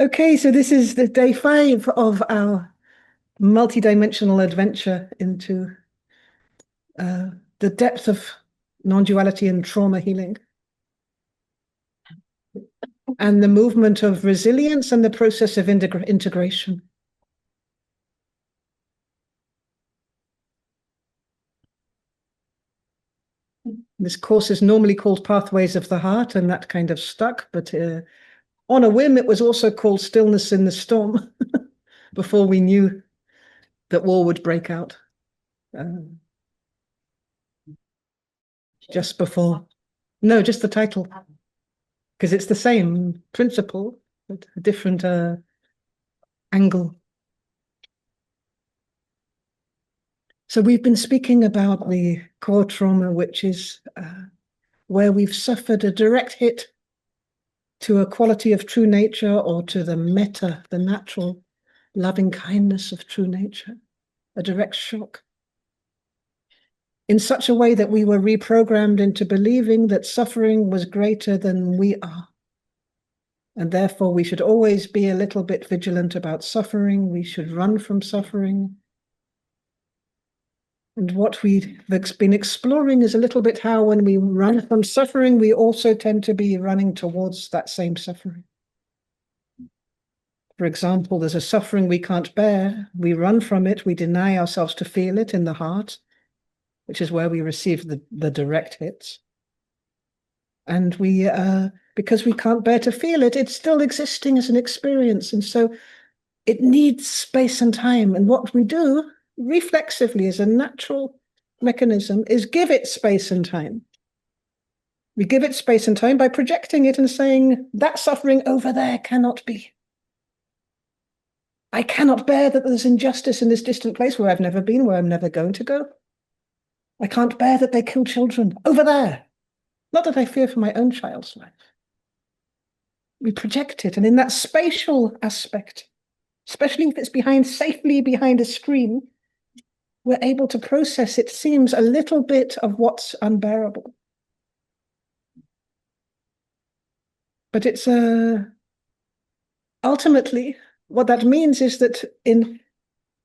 Okay, so this is the day 5 of our multidimensional adventure into uh, the depth of non-duality and trauma healing, and the movement of resilience and the process of integration. This course is normally called Pathways of the Heart, and that kind of stuck, but on a whim, it was also called Stillness in the Storm before we knew that war would break out. Just before. No, just the title, because it's the same principle, but a different angle. So we've been speaking about the core trauma, which is where we've suffered a direct hit to a quality of true nature, or to the metta, the natural loving kindness of true nature, a direct shock, in such a way that we were reprogrammed into believing that suffering was greater than we are. And therefore, we should always be a little bit vigilant about suffering. We should run from suffering. And what we've been exploring is a little bit how, when we run from suffering, we also tend to be running towards that same suffering. For example, there's a suffering we can't bear. We run from it. We deny ourselves to feel it in the heart, which is where we receive the direct hits. And we, because we can't bear to feel it, it's still existing as an experience. And so it needs space and time. And what we do reflexively as a natural mechanism is give it space and time. We give it space and time by projecting it and saying, that suffering over there cannot be. I cannot bear that there's injustice in this distant place where I've never been, where I'm never going to go. I can't bear that they kill children over there. Not that I fear for my own child's life. We project it, and in that spatial aspect, especially if it's safely behind a screen, we're able to process, it seems, a little bit of what's unbearable. But it's ultimately, what that means is that in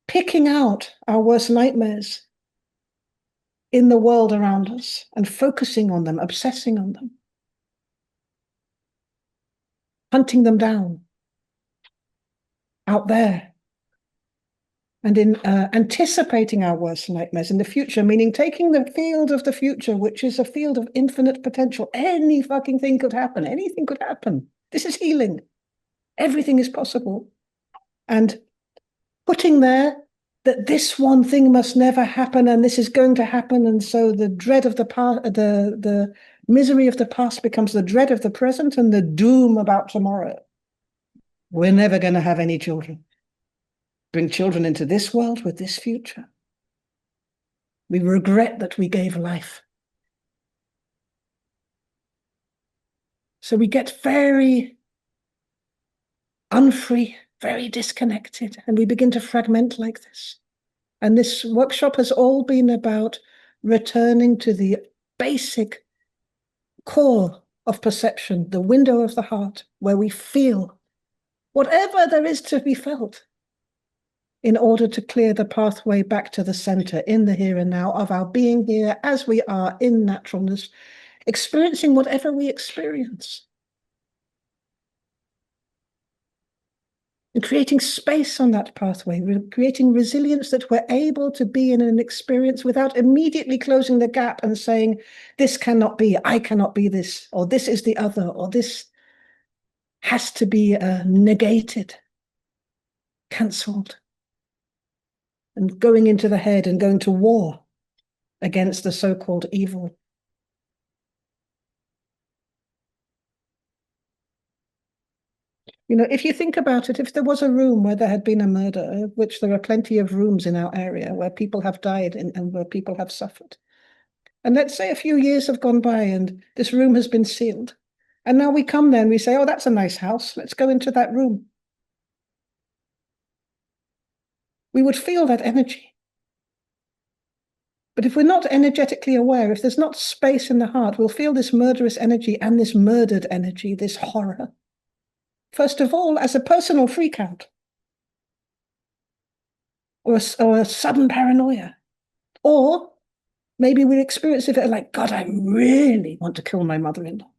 picking out our worst nightmares in the world around us and focusing on them, obsessing on them, hunting them down out there, and in anticipating our worst nightmares in the future, meaning taking the field of the future, which is a field of infinite potential. Any fucking thing could happen. Anything could happen. This is healing. Everything is possible. And putting there that this one thing must never happen, and this is going to happen, and so the dread of the past, the misery of the past becomes the dread of the present, and the doom about tomorrow. We're never going to have any children. Bring children into this world with this future. We regret that we gave life. So we get very unfree, very disconnected, and we begin to fragment like this. And this workshop has all been about returning to the basic core of perception, the window of the heart, where we feel whatever there is to be felt, in order to clear the pathway back to the center in the here and now of our being here as we are in naturalness, experiencing whatever we experience. And creating space on that pathway, creating resilience that we're able to be in an experience without immediately closing the gap and saying, this cannot be, I cannot be this, or this is the other, or this has to be negated, cancelled. And going into the head and going to war against the so-called evil. You know, if you think about it, if there was a room where there had been a murder, which there are plenty of rooms in our area where people have died and where people have suffered, and let's say a few years have gone by and this room has been sealed, and now we come there and we say, oh, that's a nice house, let's go into that room. We would feel that energy. But if we're not energetically aware, if there's not space in the heart, we'll feel this murderous energy and this murdered energy, this horror. first of all, as a personal freakout or a sudden paranoia. Or maybe we experience it like, God, I really want to kill my mother-in-law.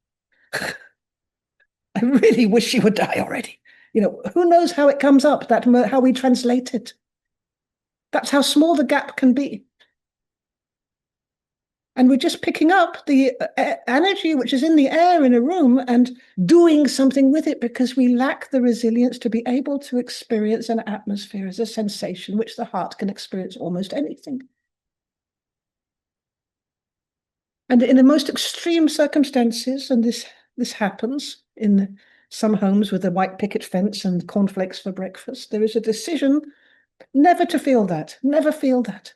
I really wish she would die already. Who knows how it comes up, how we translate it. That's how small the gap can be. And we're just picking up the energy which is in the air in a room and doing something with it because we lack the resilience to be able to experience an atmosphere as a sensation which the heart can experience almost anything. And in the most extreme circumstances, and this happens in some homes with a white picket fence and cornflakes for breakfast, there is a decision never to feel that, never feel that,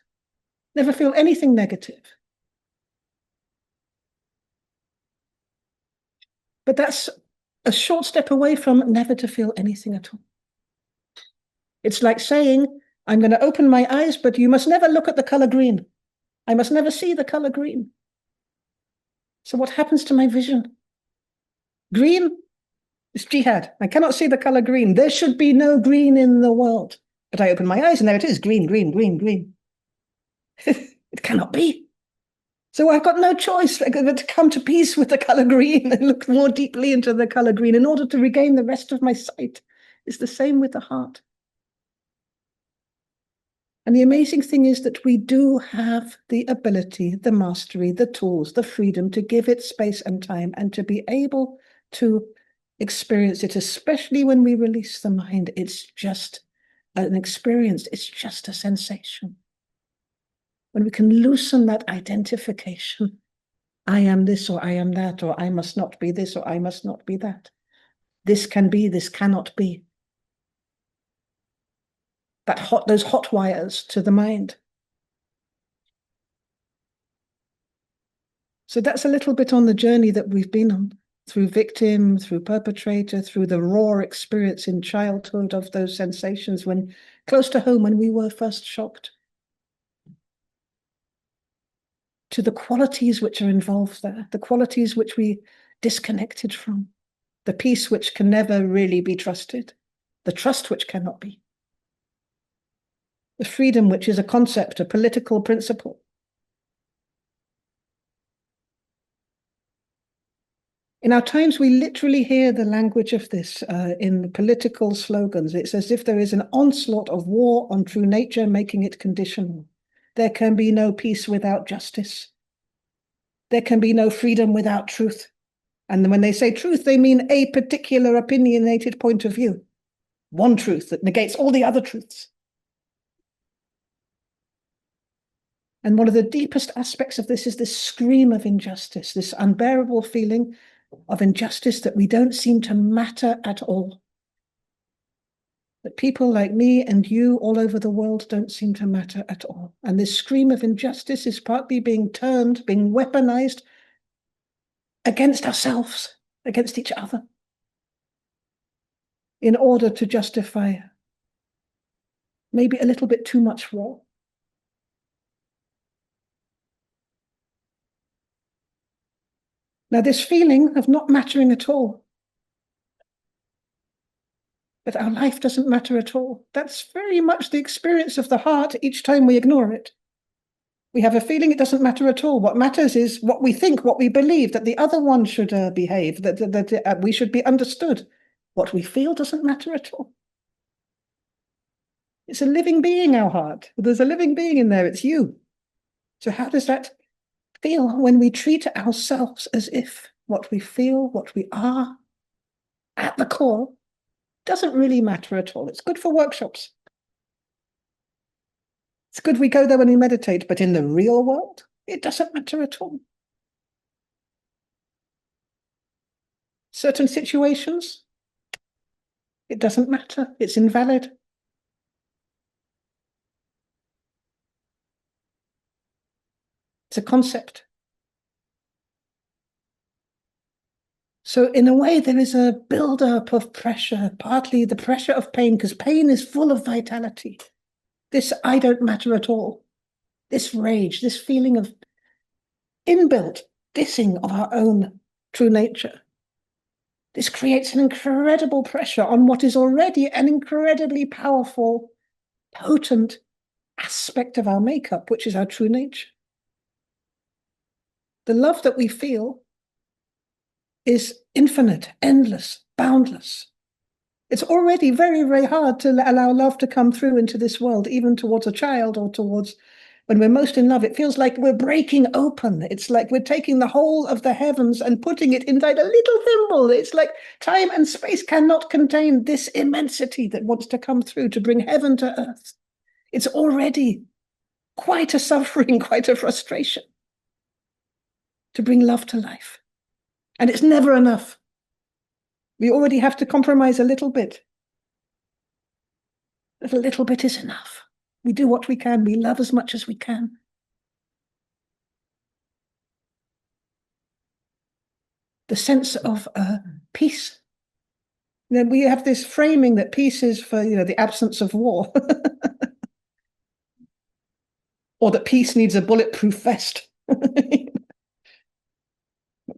never feel anything negative. But that's a short step away from never to feel anything at all. It's like saying, I'm going to open my eyes, but you must never look at the color green. I must never see the color green. So what happens to my vision? Green is jihad. I cannot see the color green. There should be no green in the world. But I open my eyes and there it is, green, green, green, green. It cannot be. So I've got no choice but to come to peace with the color green and look more deeply into the color green in order to regain the rest of my sight. It's the same with the heart. And the amazing thing is that we do have the ability, the mastery, the tools, the freedom to give it space and time and to be able to experience it, especially when we release the mind. It's just an experience. It's just a sensation. When we can loosen that identification, I am this or I am that, or I must not be this or I must not be that. This can be, this cannot be. Those hot wires to the mind. So that's a little bit on the journey that we've been on, through victim, through perpetrator, through the raw experience in childhood of those sensations when close to home, when we were first shocked, to the qualities which are involved there, the qualities which we disconnected from, the peace which can never really be trusted, the trust which cannot be, the freedom which is a concept, a political principle. In our times, we literally hear the language of this in the political slogans. It's as if there is an onslaught of war on true nature, making it conditional. There can be no peace without justice. There can be no freedom without truth. And when they say truth, they mean a particular opinionated point of view. One truth that negates all the other truths. And one of the deepest aspects of this is this scream of injustice, this unbearable feeling of injustice that we don't seem to matter at all. That people like me and you all over the world don't seem to matter at all. And this scream of injustice is partly being turned, being weaponized against ourselves, against each other, in order to justify maybe a little bit too much war. Now, this feeling of not mattering at all, that our life doesn't matter at all, that's very much the experience of the heart each time we ignore it. We have a feeling it doesn't matter at all. What matters is what we think, what we believe, that the other one should behave, that we should be understood. What we feel doesn't matter at all. It's a living being, our heart. There's a living being in there. It's you. So how does that feel when we treat ourselves as if what we feel, what we are, at the core, doesn't really matter at all? It's good for workshops. It's good we go there when we meditate, but in the real world, it doesn't matter at all. Certain situations, it doesn't matter. It's invalid. It's a concept. So in a way, there is a buildup of pressure, partly the pressure of pain, because pain is full of vitality. This I don't matter at all. This rage, this feeling of inbuilt dissing of our own true nature. This creates an incredible pressure on what is already an incredibly powerful, potent aspect of our makeup, which is our true nature. The love that we feel is infinite, endless, boundless. It's already very, very hard to allow love to come through into this world, even towards a child or towards when we're most in love. It feels like we're breaking open. It's like we're taking the whole of the heavens and putting it inside a little thimble. It's like time and space cannot contain this immensity that wants to come through to bring heaven to earth. It's already quite a suffering, quite a frustration to bring love to life. And it's never enough. We already have to compromise a little bit. But a little bit is enough. We do what we can. We love as much as we can. The sense of peace. Then we have this framing that peace is for, the absence of war. Or that peace needs a bulletproof vest.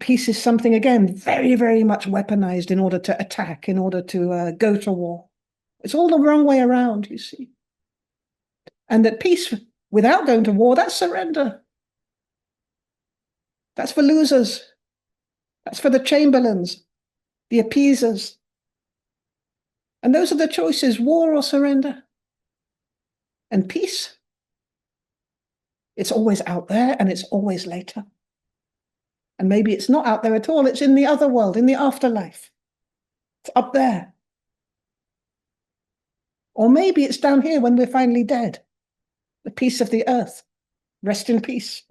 Peace is something, again, very, very much weaponized in order to attack, in order to go to war. It's all the wrong way around, you see. And that peace without going to war, that's surrender. That's for losers. That's for the chamberlains, the appeasers. And those are the choices, war or surrender. And peace, it's always out there and it's always later. And maybe it's not out there at all, it's in the other world, in the afterlife. It's up there. Or maybe it's down here when we're finally dead. The peace of the earth. Rest in peace.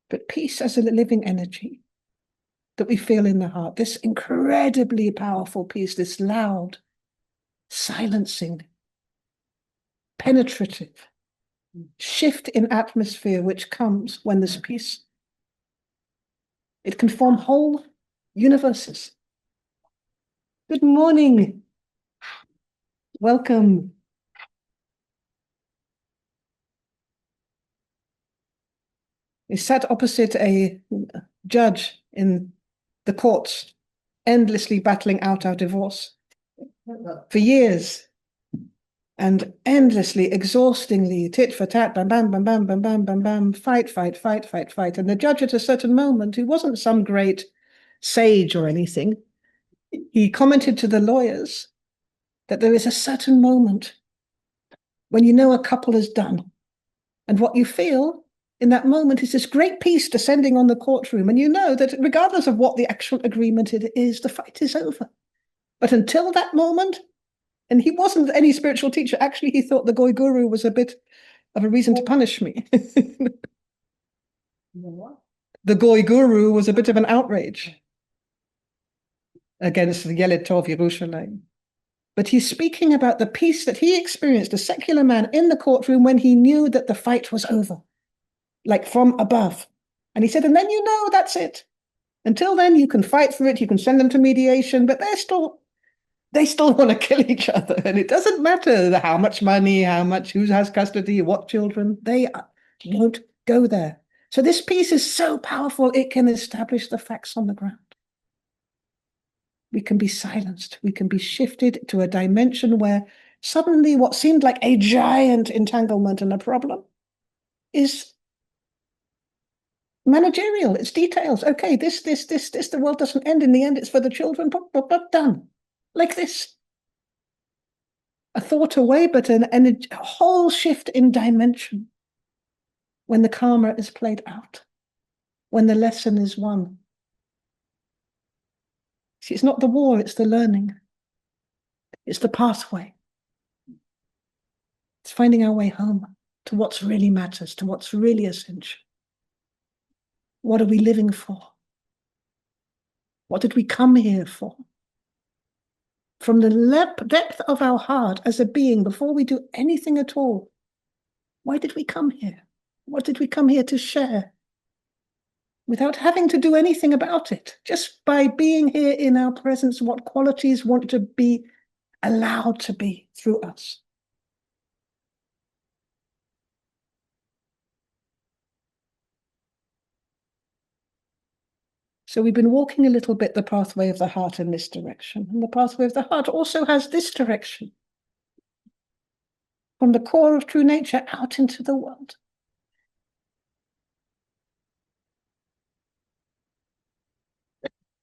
But peace as a living energy that we feel in the heart, this incredibly powerful peace, this loud, silencing, penetrative shift in atmosphere which comes when there's peace. It can form whole universes. Good morning. Welcome. He sat opposite a judge in the courts, endlessly battling out our divorce for years. And endlessly, exhaustingly, tit for tat, bam, bam, bam, bam, bam, bam, bam, bam, fight, fight, fight, fight, fight. And the judge at a certain moment, who wasn't some great sage or anything, he commented to the lawyers that there is a certain moment when you know a couple is done. And what you feel in that moment is this great peace descending on the courtroom. And you know that regardless of what the actual agreement it is, the fight is over. But until that moment, and he wasn't any spiritual teacher. Actually, he thought the Goy Guru was a bit of a reason to punish me. The Goy Guru was a bit of an outrage against the Yeled Tov Yerushalayim. But he's speaking about the peace that he experienced, a secular man in the courtroom, when he knew that the fight was over, like from above. And he said, and then you know that's it. Until then, you can fight for it, you can send them to mediation, but they still want to kill each other. And it doesn't matter how much money, who has custody, what children, they won't go there. So this peace is so powerful, it can establish the facts on the ground. We can be silenced. We can be shifted to a dimension where suddenly what seemed like a giant entanglement and a problem is managerial. It's details. Okay, this, the world doesn't end. In the end, it's for the children. Done. Like this. A thought away, but a whole shift in dimension when the karma is played out, when the lesson is won. See, it's not the war, it's the learning. It's the pathway. It's finding our way home to what really matters, to what's really essential. What are we living for? What did we come here for? From the depth of our heart as a being, before we do anything at all, why did we come here? What did we come here to share? Without having to do anything about it, just by being here in our presence, what qualities want to be allowed to be through us. So we've been walking a little bit the pathway of the heart in this direction. And the pathway of the heart also has this direction. From the core of true nature out into the world.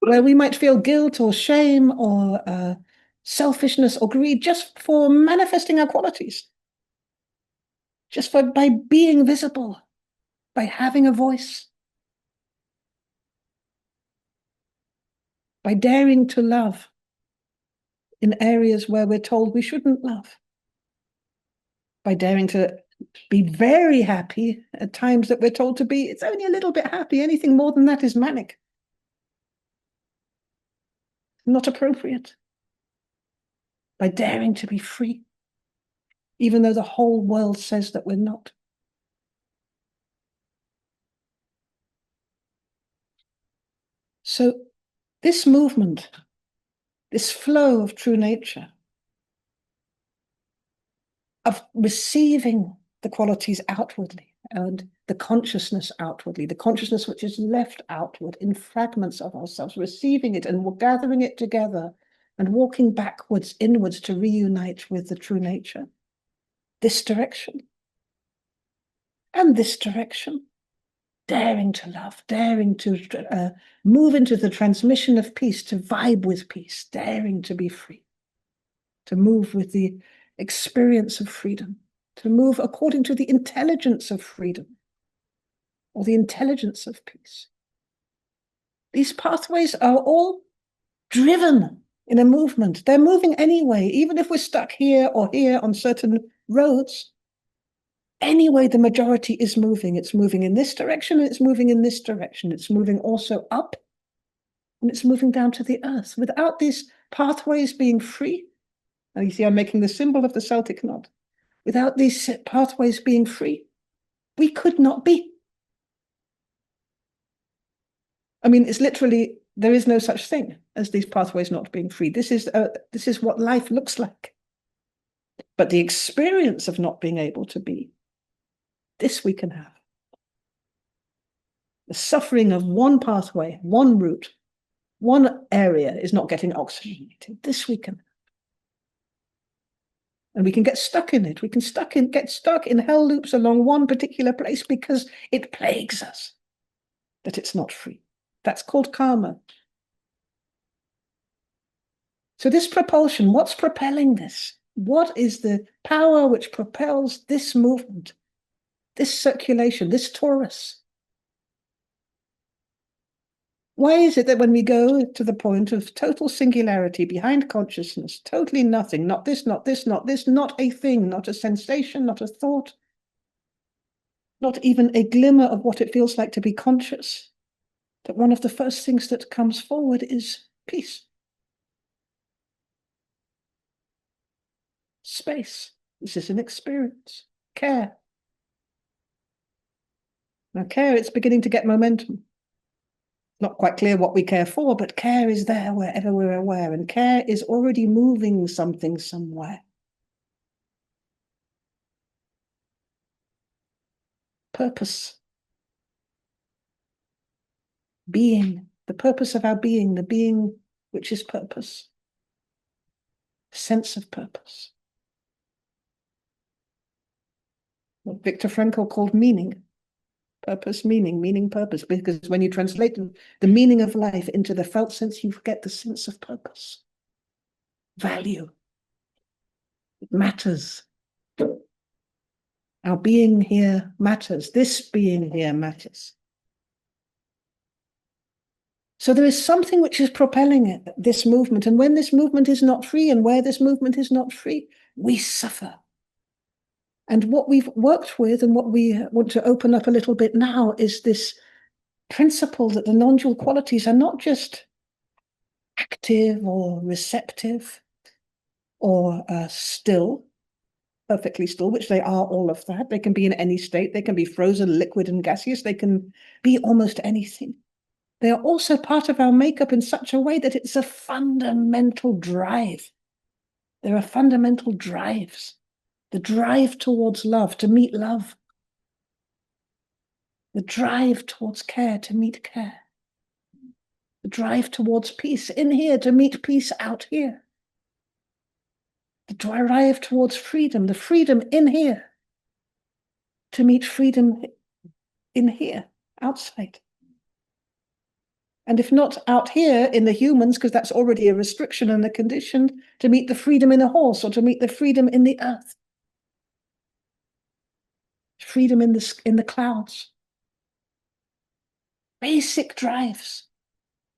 Where we might feel guilt or shame or selfishness or greed just for manifesting our qualities. Just by being visible, by having a voice. By daring to love in areas where we're told we shouldn't love. By daring to be very happy at times that we're told to be, it's only a little bit happy. Anything more than that is manic. Not appropriate. By daring to be free, even though the whole world says that we're not. So this movement, this flow of true nature, of receiving the qualities outwardly and the consciousness outwardly, the consciousness which is left outward in fragments of ourselves, receiving it and gathering it together and walking backwards, inwards to reunite with the true nature. This direction and this direction, daring to love, daring to move into the transmission of peace, to vibe with peace, daring to be free, to move with the experience of freedom, to move according to the intelligence of freedom or the intelligence of peace. These pathways are all driven in a movement. They're moving anyway, even if we're stuck here or here on certain roads. Anyway, the majority is moving. It's moving in this direction, and it's moving in this direction. It's moving also up, and it's moving down to the earth. Without these pathways being free, and you see I'm making the symbol of the Celtic knot. Without these pathways being free, we could not be. I mean, it's literally, there is no such thing as these pathways not being free. This is what life looks like. But the experience of not being able to be, this we can have. The suffering of one pathway, one route, one area is not getting oxygenated. This we can have. And we can get stuck in it. We can get stuck in hell loops along one particular place because it plagues us that it's not free. That's called karma. So this propulsion, what's propelling this? What is the power which propels this movement, this circulation, this torus? Why is it that when we go to the point of total singularity behind consciousness, totally nothing, not this, not this, not this, not a thing, not a sensation, not a thought, not even a glimmer of what it feels like to be conscious, that one of the first things that comes forward is peace. Space. This is an experience. Care. Now care, it's beginning to get momentum. Not quite clear what we care for, but care is there wherever we're aware, and care is already moving something somewhere. Purpose. Being. The purpose of our being, the being which is purpose. Sense of purpose. What Viktor Frankl called meaning. Purpose, meaning, meaning, purpose. Because when you translate the meaning of life into the felt sense, you get the sense of purpose. Value. It matters. Our being here matters. This being here matters. So there is something which is propelling it, this movement. And when this movement is not free, and where this movement is not free, we suffer. And what we've worked with and what we want to open up a little bit now is this principle that the non-dual qualities are not just active or receptive or still, perfectly still, which they are all of that. They can be in any state. They can be frozen, liquid, and gaseous. They can be almost anything. They are also part of our makeup in such a way that it's a fundamental drive. There are fundamental drives. The drive towards love, to meet love. The drive towards care, to meet care. The drive towards peace in here to meet peace out here. The drive towards freedom, the freedom in here to meet freedom in here, outside. And if not out here in the humans, because that's already a restriction and a condition, to meet the freedom in a horse or to meet the freedom in the earth. Freedom in the clouds. Basic drives.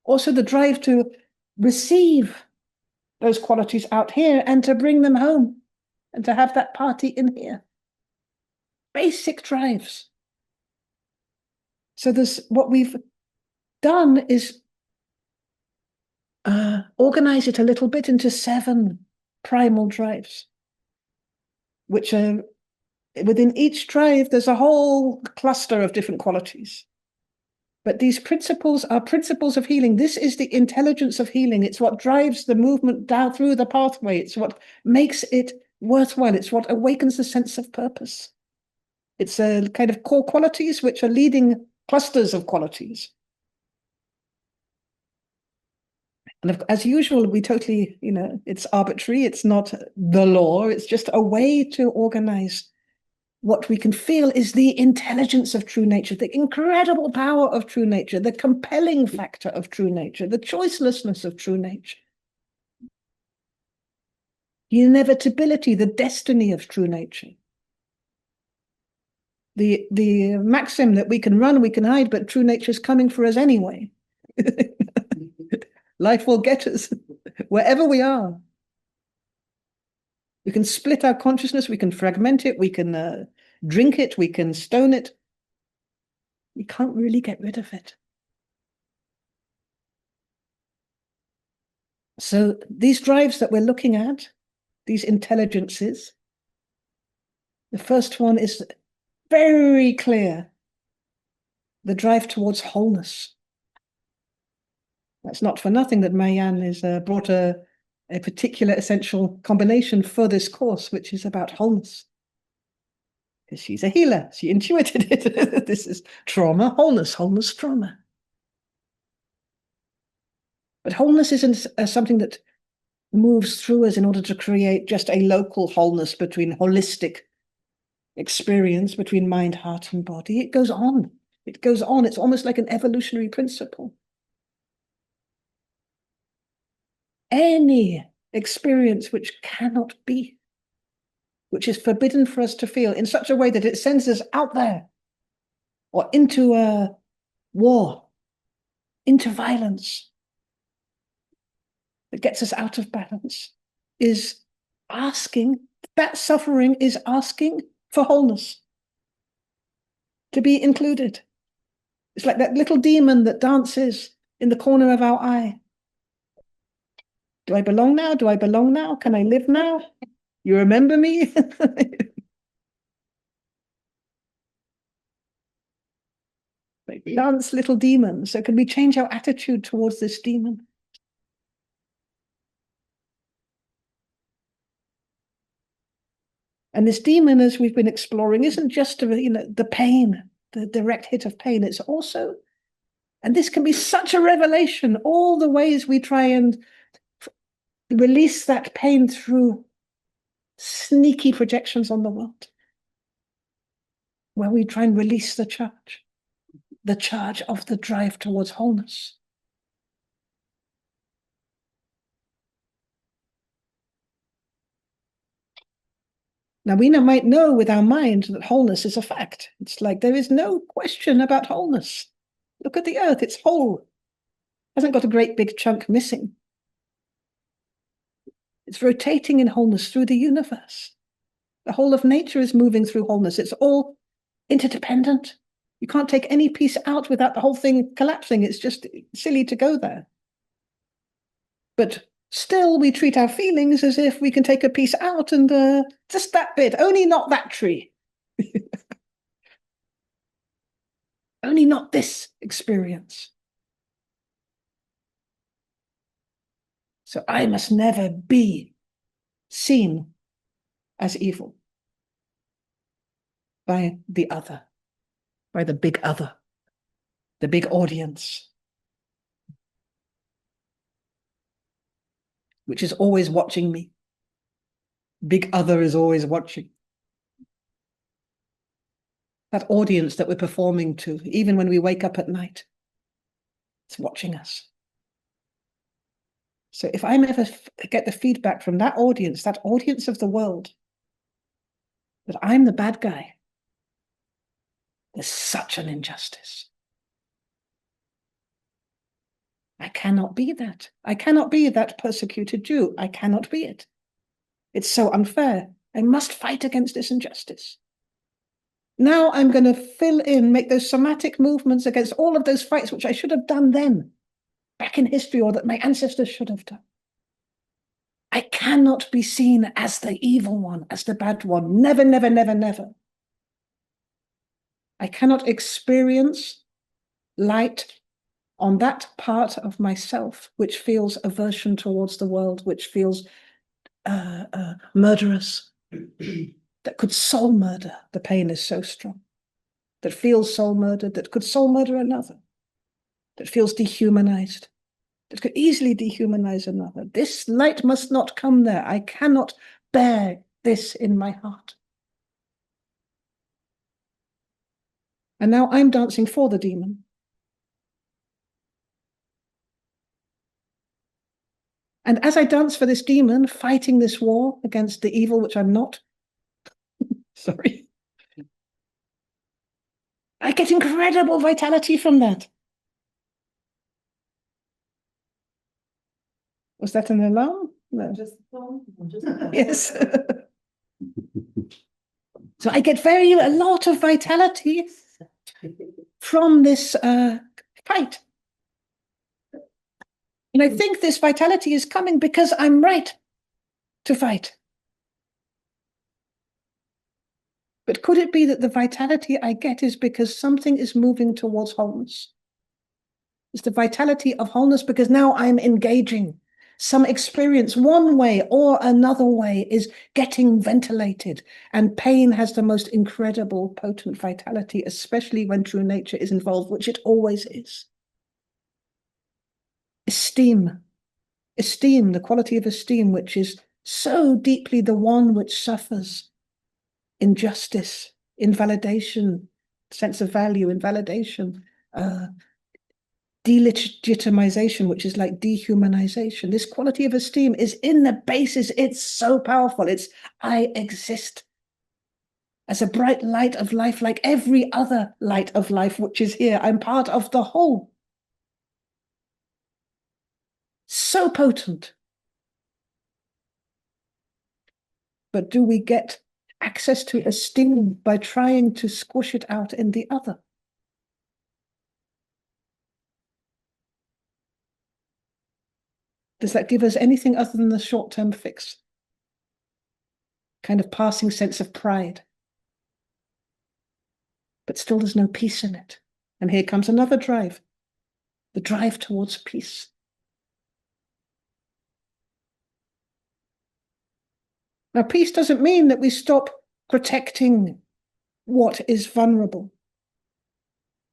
Also the drive to receive those qualities out here and to bring them home and to have that party in here. Basic drives. So what we've done is organize it a little bit into 7 primal drives, which are within each drive, there's a whole cluster of different qualities. But these principles are principles of healing. This is the intelligence of healing. It's what drives the movement down through the pathway. It's what makes it worthwhile. It's what awakens the sense of purpose. It's a kind of core qualities which are leading clusters of qualities. And as usual, we totally, it's arbitrary. It's not the law. It's just a way to organize what we can feel is the intelligence of true nature, the incredible power of true nature, the compelling factor of true nature, the choicelessness of true nature, the inevitability, the destiny of true nature. The maxim that we can run, we can hide, but true nature is coming for us anyway. Life will get us wherever we are. We can split our consciousness, we can fragment it, we can drink it, we can stone it. We can't really get rid of it. So these drives that we're looking at, these intelligences, the first one is very clear, the drive towards wholeness. That's not for nothing that Marianne has brought a particular essential combination for this course, which is about wholeness. Because she's a healer, she intuited it. This is trauma, wholeness, wholeness, trauma. But wholeness isn't something that moves through us in order to create just a local wholeness between holistic experience, between mind, heart, and body. It goes on. It goes on. It's almost like an evolutionary principle. Any experience which cannot be, which is forbidden for us to feel in such a way that it sends us out there or into a war, into violence, that gets us out of balance, is asking, that suffering is asking for wholeness, to be included. It's like that little demon that dances in the corner of our eye. Do I belong now? Do I belong now? Can I live now? You remember me? Dance, little demon. So can we change our attitude towards this demon? And this demon, as we've been exploring, isn't just the pain, the direct hit of pain. It's also, and this can be such a revelation, all the ways we try and release that pain through sneaky projections on the world, where we try and release the charge of the drive towards wholeness. Now, we might know with our mind that wholeness is a fact. It's like there is no question about wholeness. Look at the earth, it's whole. Hasn't got a great big chunk missing. It's rotating in wholeness through the universe. The whole of nature is moving through wholeness. It's all interdependent. You can't take any piece out without the whole thing collapsing. It's just silly to go there. But still, we treat our feelings as if we can take a piece out and just that bit, only not that tree. Only not this experience. So I must never be seen as evil by the other, by the big other, the big audience. which is always watching me. Big other is always watching. That audience that we're performing to, even when we wake up at night, it's watching us. So if I ever get the feedback from that audience of the world, that I'm the bad guy, there's such an injustice. I cannot be that. I cannot be that persecuted Jew. I cannot be it. It's so unfair. I must fight against this injustice. Now I'm going to make those somatic movements against all of those fights, which I should have done then, back in history, or that my ancestors should have done. I cannot be seen as the evil one, as the bad one. Never, never, never, never. I cannot experience light on that part of myself which feels aversion towards the world, which feels murderous, that could soul murder. The pain is so strong. That feels soul murdered, that could soul murder another, that feels dehumanized, that could easily dehumanize another. This light must not come there. I cannot bear this in my heart. And now I'm dancing for the demon. And as I dance for this demon, fighting this war against the evil, which I'm not, sorry, I get incredible vitality from that. Was that an alarm? No. Yes. So I get a lot of vitality from this fight. And I think this vitality is coming because I'm right to fight. But could it be that the vitality I get is because something is moving towards wholeness? It's the vitality of wholeness because now I'm engaging. Some experience, one way or another way, is getting ventilated. And pain has the most incredible, potent vitality, especially when true nature is involved, which it always is. Esteem, the quality of esteem, which is so deeply the one which suffers injustice, invalidation, sense of value, invalidation, delegitimization, which is like dehumanization. This quality of esteem is in the basis. It's so powerful. It's I exist as a bright light of life, like every other light of life which is here. I'm part of the whole. So potent. But do we get access to esteem by trying to squish it out in the other? Does that give us anything other than the short-term fix? Kind of passing sense of pride. But still there's no peace in it. And here comes another drive. The drive towards peace. Now, peace doesn't mean that we stop protecting what is vulnerable.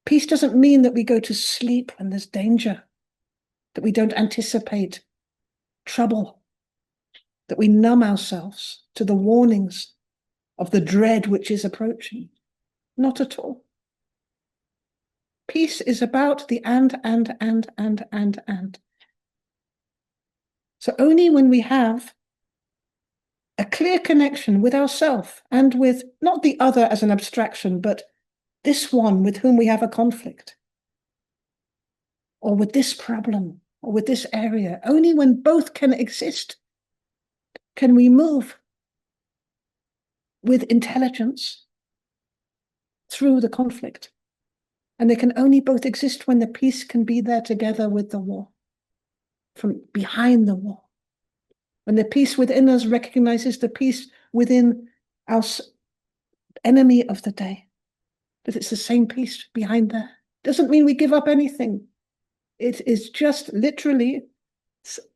Peace doesn't mean that we go to sleep when there's danger, that we don't anticipate trouble, that we numb ourselves to the warnings of the dread which is approaching. Not at all. Peace is about the and. So only when we have a clear connection with ourself and with not the other as an abstraction, but this one with whom we have a conflict, or with this problem, or with this area, only when both can exist can we move with intelligence through the conflict. And they can only both exist when the peace can be there together with the war, from behind the war. When the peace within us recognizes the peace within our enemy of the day, that it's the same peace behind there. Doesn't mean we give up anything. It is just literally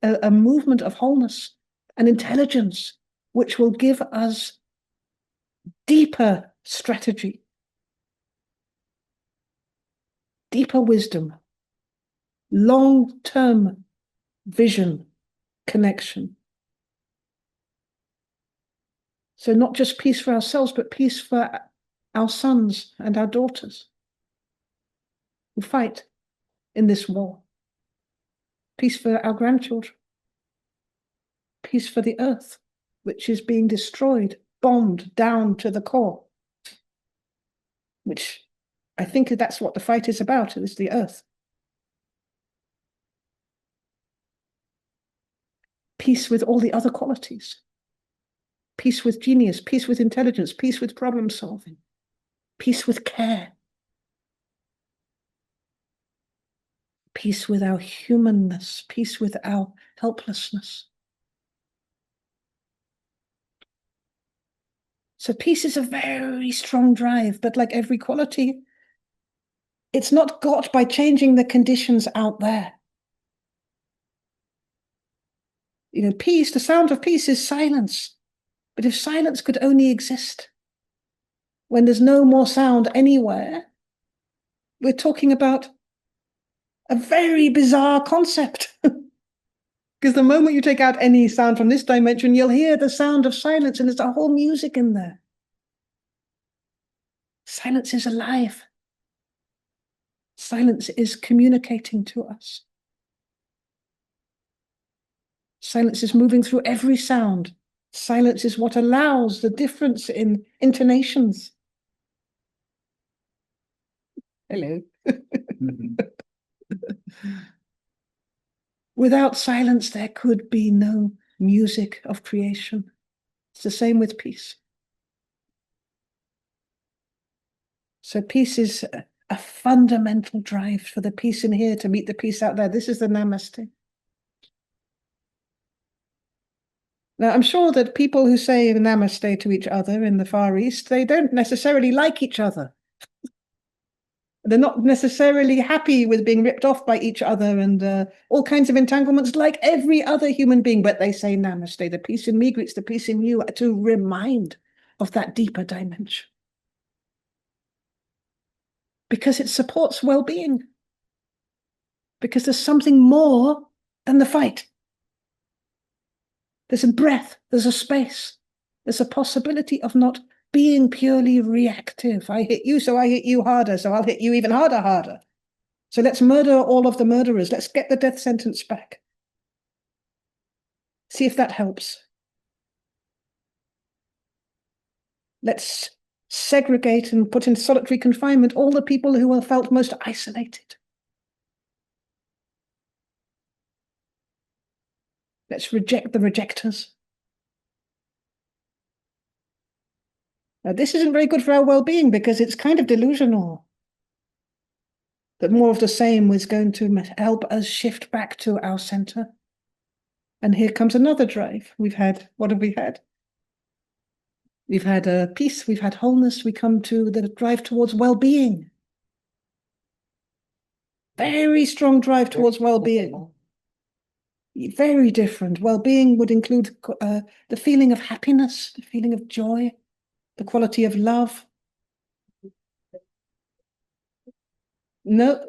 a movement of wholeness and intelligence, which will give us deeper strategy, deeper wisdom, long-term vision, connection. So not just peace for ourselves, but peace for our sons and our daughters who fight in this war. Peace for our grandchildren. Peace for the earth, which is being destroyed, bombed down to the core. Which I think that's what the fight is about, is the earth. Peace with all the other qualities. Peace with genius, peace with intelligence, peace with problem solving, peace with care. Peace with our humanness, peace with our helplessness. So peace is a very strong drive, but like every quality, it's not got by changing the conditions out there. You know, peace, the sound of peace is silence. But if silence could only exist when there's no more sound anywhere, we're talking about a very bizarre concept. Because the moment you take out any sound from this dimension, you'll hear the sound of silence, and there's a whole music in there. Silence is alive. Silence is communicating to us. Silence is moving through every sound. Silence is what allows the difference in intonations. Hello. Without silence, there could be no music of creation. It's the same with peace. So peace is a fundamental drive for the peace in here to meet the peace out there. This is the namaste. Now, I'm sure that people who say namaste to each other in the Far East, they don't necessarily like each other. They're not necessarily happy with being ripped off by each other and all kinds of entanglements like every other human being, but they say namaste, the peace in me greets the peace in you, to remind of that deeper dimension. Because it supports well-being. Because there's something more than the fight. There's a breath, there's a space, there's a possibility of not being purely reactive. I hit you, so I hit you harder, so I'll hit you even harder. So let's murder all of the murderers. Let's get the death sentence back. See if that helps. Let's segregate and put in solitary confinement all the people who have felt most isolated. Let's reject the rejectors. Now, this isn't very good for our well-being because it's kind of delusional that more of the same was going to help us shift back to our center. And here comes another drive. What have we had? We've had peace, we've had wholeness, we come to the drive towards well-being. Very strong drive towards well-being. Very different. Well-being would include the feeling of happiness, the feeling of joy, the quality of love. No.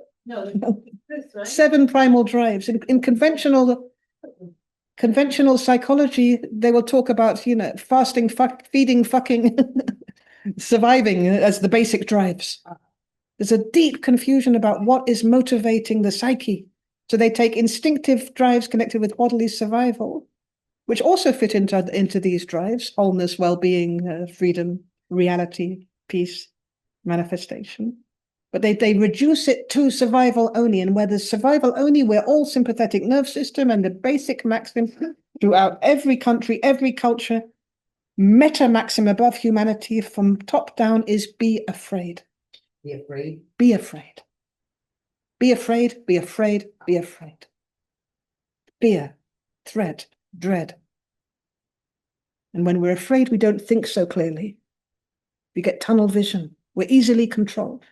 7 primal drives. In conventional psychology, they will talk about, fasting, feeding, fucking, surviving as the basic drives. There's a deep confusion about what is motivating the psyche. So they take instinctive drives connected with bodily survival, which also fit into these drives: wholeness, well-being, freedom, reality, peace, manifestation. But they reduce it to survival only. And where there's survival only, we're all sympathetic nerve system, and the basic maxim throughout every country, every culture, meta maxim above humanity from top down is be afraid. Be afraid. Be afraid. Be afraid, be afraid, be afraid. Fear, threat, dread. And when we're afraid, we don't think so clearly. We get tunnel vision. We're easily controlled.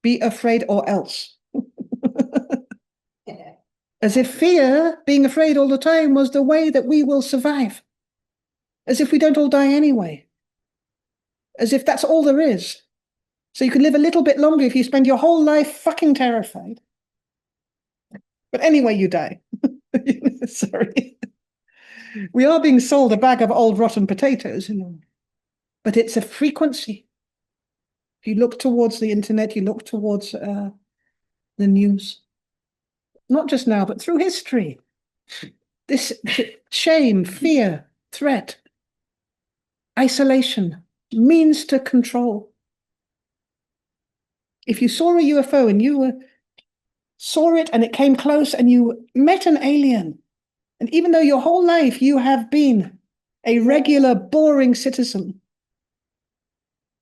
Be afraid or else. As if fear, being afraid all the time, was the way that we will survive. As if we don't all die anyway. As if that's all there is. So you can live a little bit longer if you spend your whole life fucking terrified. But anyway, you die. Sorry. We are being sold a bag of old rotten potatoes, but it's a frequency. If you look towards the internet, you look towards the news, not just now, but through history. This shame, fear, threat, isolation, means to control. If you saw a UFO and you saw it and it came close and you met an alien, and even though your whole life you have been a regular, boring citizen,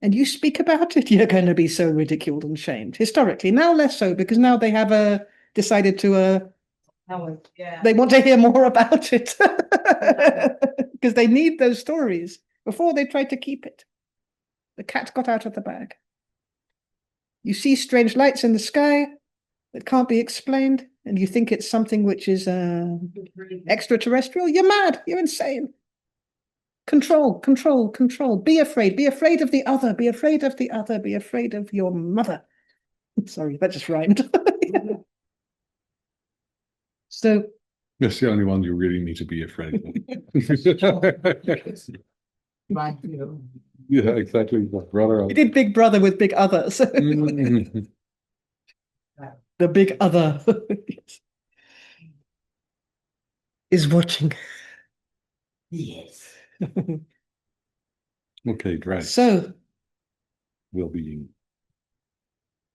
and you speak about it, you're going to be so ridiculed and shamed. Historically, now less so, because now they have decided to they want to hear more about it because they need those stories. Before, they tried to keep it. The cat got out of the bag. You see strange lights in the sky that can't be explained, and you think it's something which is extraterrestrial. You're mad. You're insane. Control, control, control. Be afraid. Be afraid of the other. Be afraid of the other. Be afraid of your mother. Sorry, that just rhymed. So that's the only one you really need to be afraid of. Yeah, exactly. Brother. We did Big Brother with Big Other. So the Big Other is watching. Yes. Okay, great. So well-being.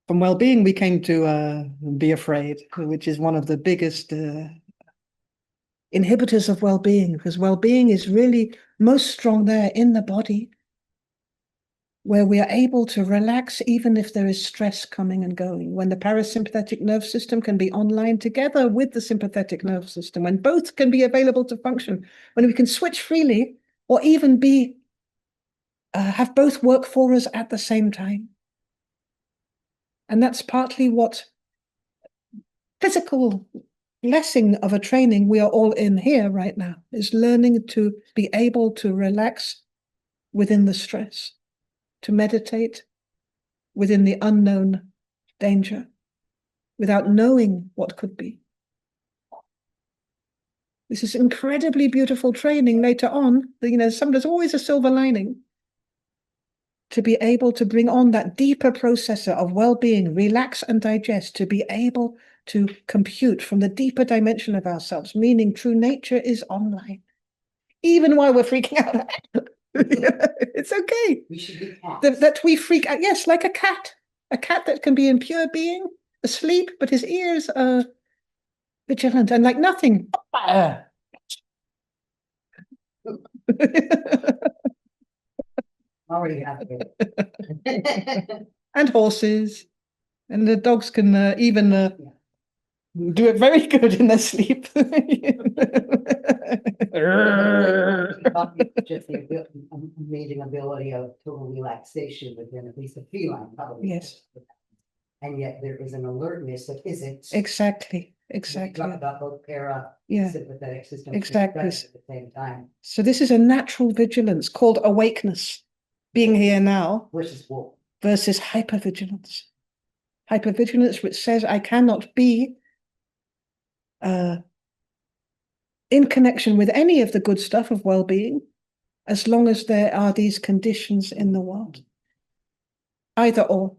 From well-being, we came to be afraid, which is one of the biggest inhibitors of well-being, because well-being is really most strong there in the body, where we are able to relax even if there is stress coming and going, when the parasympathetic nerve system can be online together with the sympathetic nerve system, when both can be available to function, when we can switch freely or even be have both work for us at the same time. And that's partly what physical blessing of a training we are all in here right now, is learning to be able to relax within the stress, to meditate within the unknown danger, without knowing what could be. This is incredibly beautiful training later on. There's always a silver lining. To be able to bring on that deeper processor of well-being, relax and digest, to be able to compute from the deeper dimension of ourselves, meaning true nature is online. Even while we're freaking out. It's okay. We should be cats. That we freak out. Yes, like a cat. A cat that can be in pure being, asleep, but his ears are vigilant and like nothing. Already have it. And horses. And the dogs can even do it very good in their sleep. Just the amazing ability of total relaxation within at least a feline, probably. Yes. And yet there is an alertness that isn't. Exactly. We talk about both sympathetic systems. Exactly. At the same time. So this is a natural vigilance called awakeness, being here now, versus hypervigilance. Hypervigilance, which says I cannot be in connection with any of the good stuff of well-being as long as there are these conditions in the world. Either or.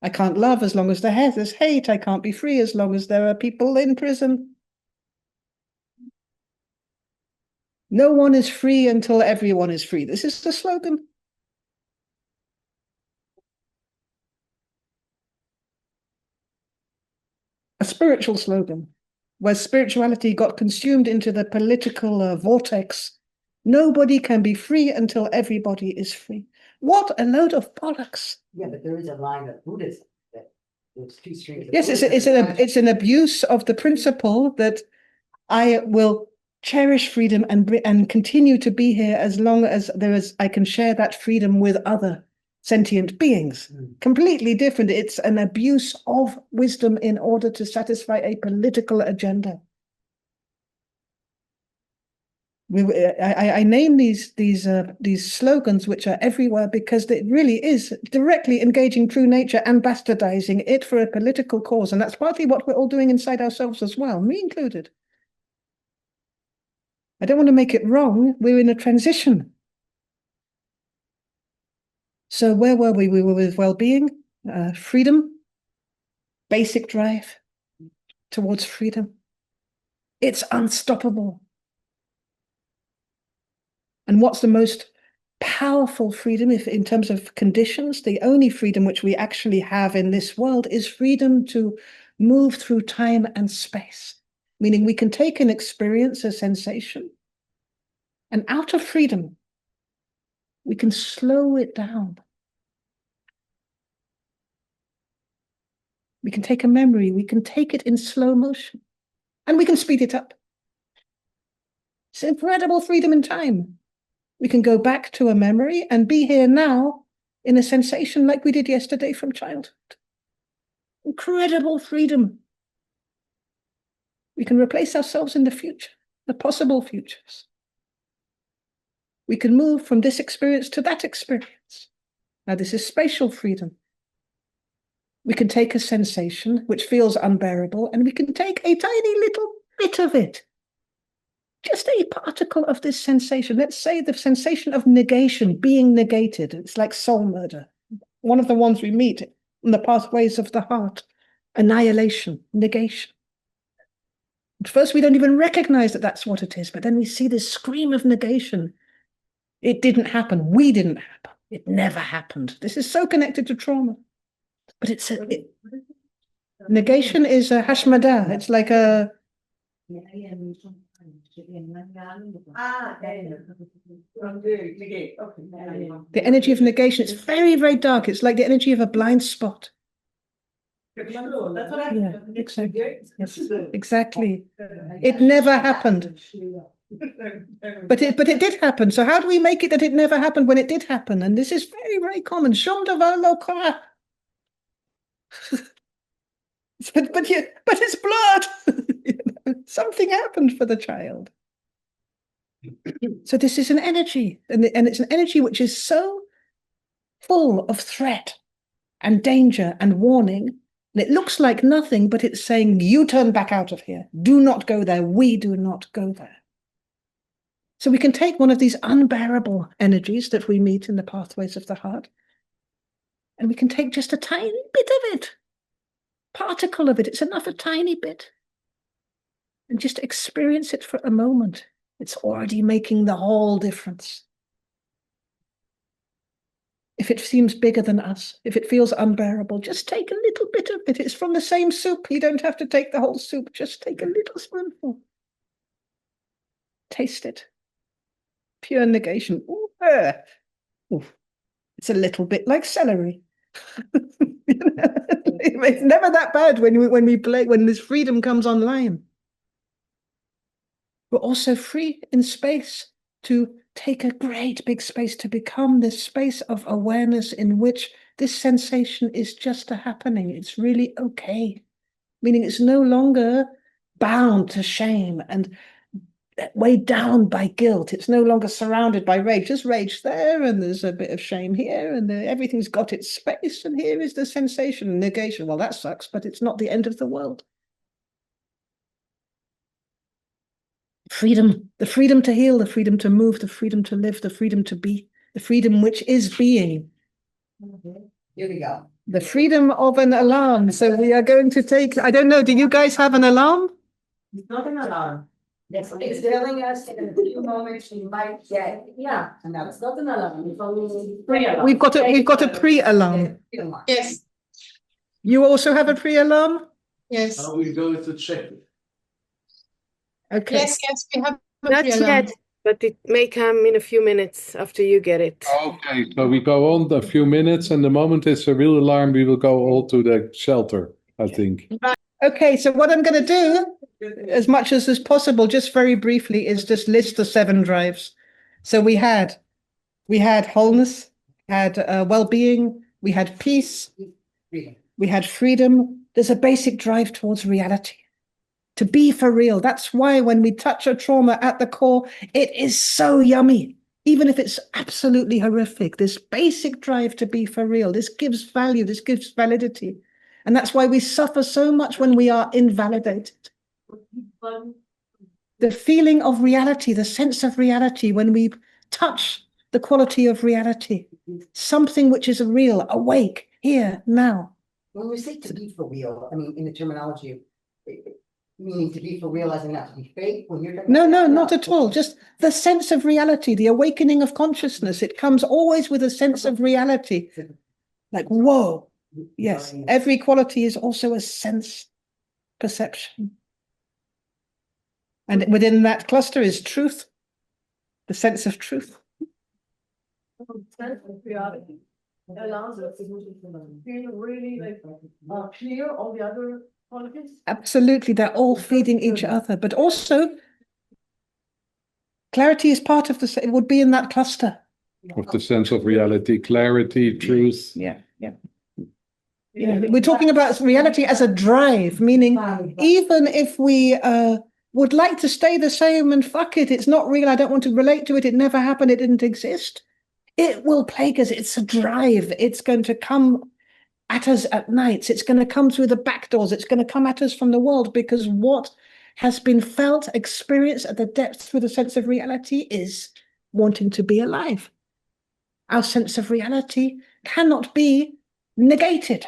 I can't love as long as there's hate. I can't be free as long as there are people in prison. No one is free until everyone is free. This is the slogan. A spiritual slogan, where spirituality got consumed into the political vortex. Nobody can be free until everybody is free. What a load of bollocks. Yeah, but there is a line of Buddhism that there's two streams. Yes, it's an abuse of the principle that I will cherish freedom and continue to be here as long as I can share that freedom with other sentient beings. Completely different. It's an abuse of wisdom in order to satisfy a political agenda. I name these slogans, which are everywhere, because it really is directly engaging true nature and bastardizing it for a political cause. And that's partly what we're all doing inside ourselves as well, me included. I don't want to make it wrong. We're in a transition. So where were we? We were with well-being, freedom, basic drive towards freedom. It's unstoppable. And what's the most powerful freedom, if in terms of conditions? The only freedom which we actually have in this world is freedom to move through time and space, meaning we can take an experience, a sensation, and out of freedom, we can slow it down. We can take a memory, we can take it in slow motion, and we can speed it up. It's incredible freedom in time. We can go back to a memory and be here now in a sensation like we did yesterday from childhood. Incredible freedom. We can replace ourselves in the future, the possible futures. We can move from this experience to that experience. Now, this is spatial freedom. We can take a sensation which feels unbearable, and we can take a tiny little bit of it. Just a particle of this sensation. Let's say the sensation of negation, being negated. It's like soul murder. One of the ones we meet in the pathways of the heart. Annihilation, negation. At first, we don't even recognize that that's what it is, but then we see this scream of negation. It didn't happen. We didn't happen. It never happened. This is so connected to trauma. But negation is a hashmada. It's like a... The energy of negation is very, very dark. It's like the energy of a blind spot. Yeah, exactly. Yes, exactly. It never happened. But it did happen. So how do we make it that it never happened when it did happen? And this is very, very common. But it's blood. Something happened for the child. So this is an energy, and it's an energy which is so full of threat and danger and warning. And it looks like nothing, but it's saying, you turn back out of here. Do not go there. We do not go there. So we can take one of these unbearable energies that we meet in the pathways of the heart, and we can take just a tiny bit of it, particle of it. It's enough, a tiny bit, and just experience it for a moment. It's already making the whole difference. If it seems bigger than us, if it feels unbearable, just take a little bit of it. It's from the same soup. You don't have to take the whole soup. Just take a little spoonful. Taste it. Pure negation. Ooh, ooh. It's a little bit like celery. It's never that bad when this freedom comes online. We're also free in space to take a great big space, to become this space of awareness in which this sensation is just a happening. It's really okay. Meaning it's no longer bound to shame and weighed down by guilt. It's no longer surrounded by rage. There's rage there, and there's a bit of shame here, and everything's got its space, and here is the sensation, negation. Well, that sucks, but it's not the end of the world. Freedom, the freedom to heal, the freedom to move, the freedom to live, the freedom to be, the freedom which is being. Here we go. The freedom of an alarm. So we are going to take, I don't know, do you guys have an alarm? It's not an alarm. It's telling us in a few moments we might get, yeah, and that's not an alarm. It's only pre-alarm. We've got a pre-alarm. Yes, You also have a pre-alarm? yes, Are we going to check it? Okay. yes, we have a Not pre-alarm. yet, but it may come in a few minutes after you get it. Okay, so we go on a few minutes, and the moment it's a real alarm, we will go all to the shelter, I think. Okay, so what I'm going to do, as much as is possible, just very briefly, is just list the 7 drives. So we had wholeness, had well-being, we had peace, Freedom. we had freedom. There's a basic drive towards reality. to be for real. That's why when we touch a trauma at the core, it is so yummy. Even if it's absolutely horrific, this basic drive to be for real, this gives value, this gives validity. And that's why we suffer so much when we are invalidated. The feeling of reality, the sense of reality, when we touch the quality of reality, something which is real, awake, here, now. When we say to be for real, I mean, in the terminology, meaning to be for real as in not to be fake? When you're No, not at all. Just the sense of reality, the awakening of consciousness. It comes always with a sense of reality. Like, whoa. Yes, every quality is also a sense perception. And within that cluster is truth, the sense of truth. Sense of reality allows us to feel really clear all the other qualities. Absolutely, they're all feeding each other, but also clarity is part of it would be in that cluster. Of the sense of reality, clarity, truth. Yeah. We're talking about reality as a drive, meaning even if we would like to stay the same and fuck it, it's not real, I don't want to relate to it, it never happened, it didn't exist. It will plague us. It's a drive. It's going to come at us at nights. It's going to come through the back doors. It's going to come at us from the world, because what has been felt, experienced at the depth through the sense of reality is wanting to be alive. Our sense of reality cannot be negated.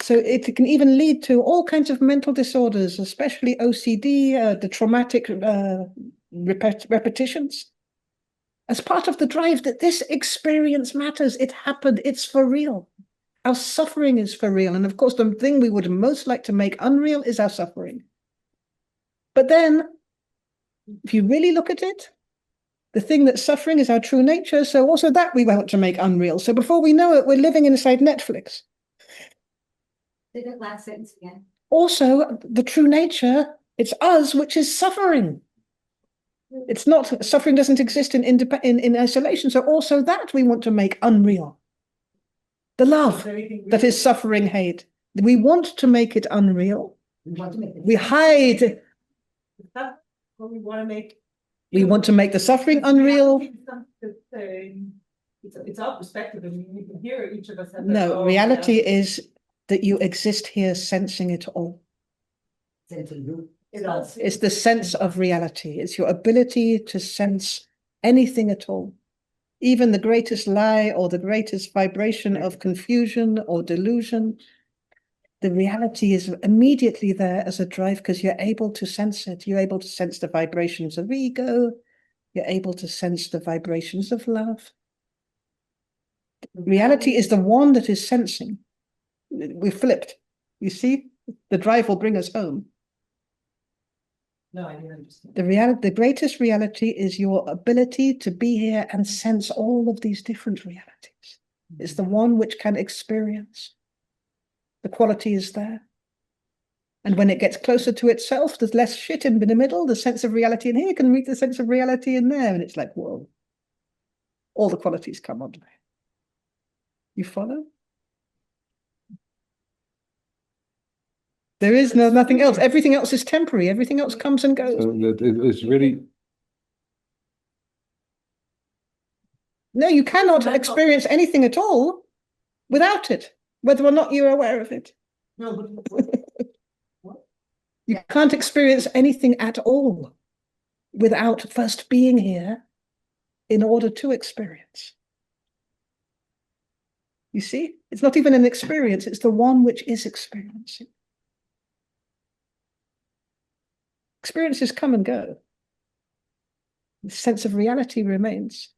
So it can even lead to all kinds of mental disorders, especially OCD, the traumatic repetitions. As part of the drive that this experience matters, it happened, it's for real. Our suffering is for real. And of course, the thing we would most like to make unreal is our suffering. But then, if you really look at it, the thing that's suffering is our true nature. So also that we want to make unreal. So before we know it, we're living inside Netflix. Say that last sentence again. Also, the true nature, it's us, which is suffering. It's not, suffering doesn't exist in isolation. So also that we want to make unreal. The love that is suffering hate. We want to make it unreal. We hide. We want to make. We want to make the suffering unreal. It's our perspective, and we can hear each of us. No, reality is that you exist here sensing it all. It's the sense of reality. It's your ability to sense anything at all. Even the greatest lie or the greatest vibration of confusion or delusion. The reality is immediately there as a drive because you're able to sense it. You're able to sense the vibrations of ego. You're able to sense the vibrations of love. Reality is the one that is sensing. We flipped. You see? The drive will bring us home. No, I didn't understand. The greatest reality is your ability to be here and sense all of these different realities. It's the one which can experience. The quality is there. And when it gets closer to itself, there's less shit in the middle. The sense of reality in here can meet the sense of reality in there. And it's like, whoa. All the qualities come on. You follow? There is nothing else. Everything else is temporary. Everything else comes and goes. So that it's really. No, you cannot experience anything at all without it, whether or not you're aware of it. No, but You can't experience anything at all without first being here in order to experience. You see? It's not even an experience. It's the one which is experiencing. Experiences come and go. The sense of reality remains.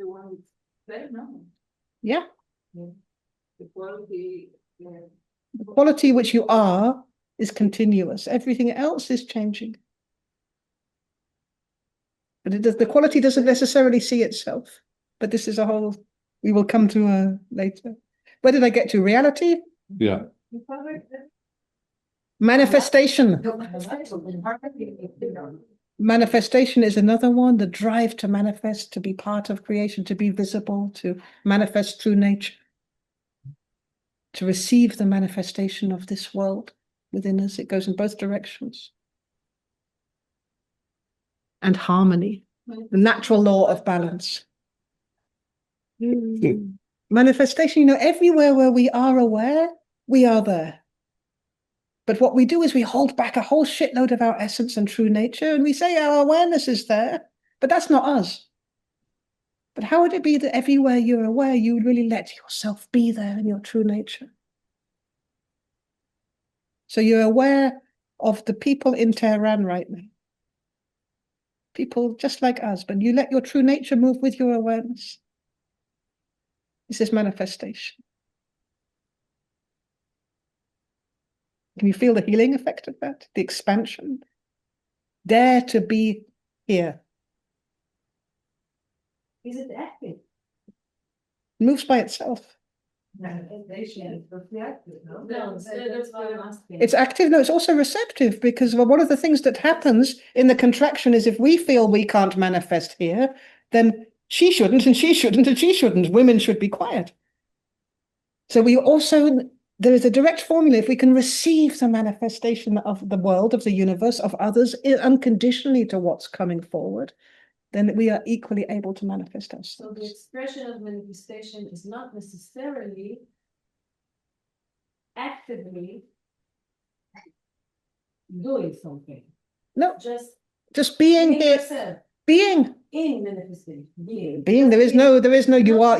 the one with play, no. Yeah. The quality. The quality which you are is continuous. Everything else is changing. But the quality doesn't necessarily see itself. But this is a whole, we will come to later. Where did I get to? Reality? Yeah. Manifestation. Manifestation is another one, the drive to manifest, to be part of creation, to be visible, to manifest true nature. to receive the manifestation of this world within us. It goes in both directions. And harmony, the natural law of balance. Manifestation, everywhere where we are aware, we are there. But what we do is we hold back a whole shitload of our essence and true nature, and we say our awareness is there, but that's not us. But how would it be that everywhere you're aware, you would really let yourself be there in your true nature? So you're aware of the people in Tehran right now. People just like us, but you let your true nature move with your awareness. This is manifestation. Can you feel the healing effect of that? The expansion? Dare to be here. Is it active? It moves by itself. Manifestation is reactive, no? No, that's what I'm asking. It's active, no, it's also receptive, because one of the things that happens in the contraction is if we feel we can't manifest here, then she shouldn't, and she shouldn't, and she shouldn't. Women should be quiet. So there is a direct formula. If we can receive the manifestation of the world, of the universe, of others, unconditionally to what's coming forward, then we are equally able to manifest ourselves. So the expression of manifestation is not necessarily actively doing something. No, Just being here, yourself, being. in manifestation. Being, there is no you are,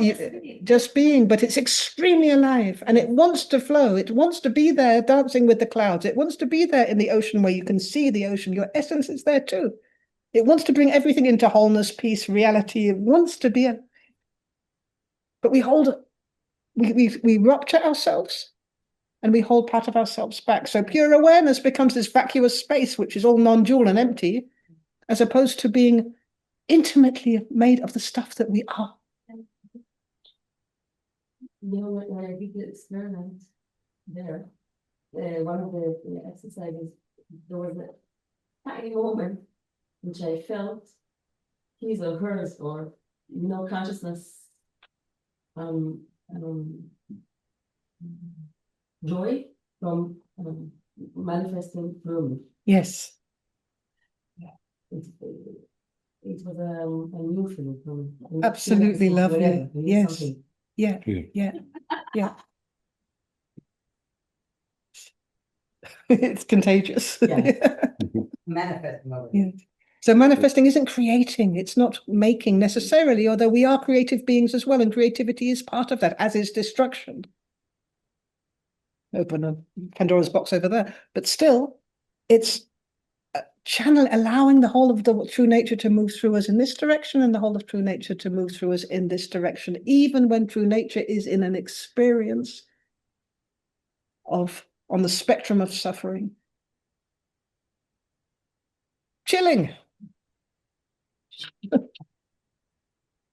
just being, but it's extremely alive, and it wants to flow. It wants to be there dancing with the clouds. It wants to be there in the ocean where you can see the ocean. Your essence is there too. It wants to bring everything into wholeness, peace, reality. It wants to be but we rupture ourselves, and we hold part of ourselves back. So pure awareness becomes this vacuous space, which is all non-dual and empty, as opposed to being intimately made of the stuff that we are. When I did the experiment there, one of the exercises, there was a tiny moment which I felt his or hers or no consciousness joy from manifesting through me. Yes. It was a new feeling from Absolutely lovely. whatever, Yes. something. Yeah. It's contagious. Yeah. Manifest mode. Yeah. So manifesting isn't creating, it's not making necessarily, although we are creative beings as well, and creativity is part of that, as is destruction. Open a Pandora's box over there, but still, it's allowing the whole of the true nature to move through us in this direction, and the whole of true nature to move through us in this direction, even when true nature is in an experience on the spectrum of suffering. Chilling.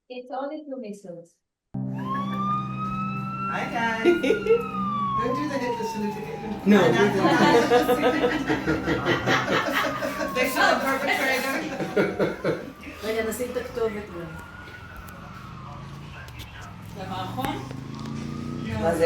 It's only 2 missiles. Hi guys. Don't do the Hitler salute again. No. They saw the perpetrator. רגע, נשים את הכתובת. מה זה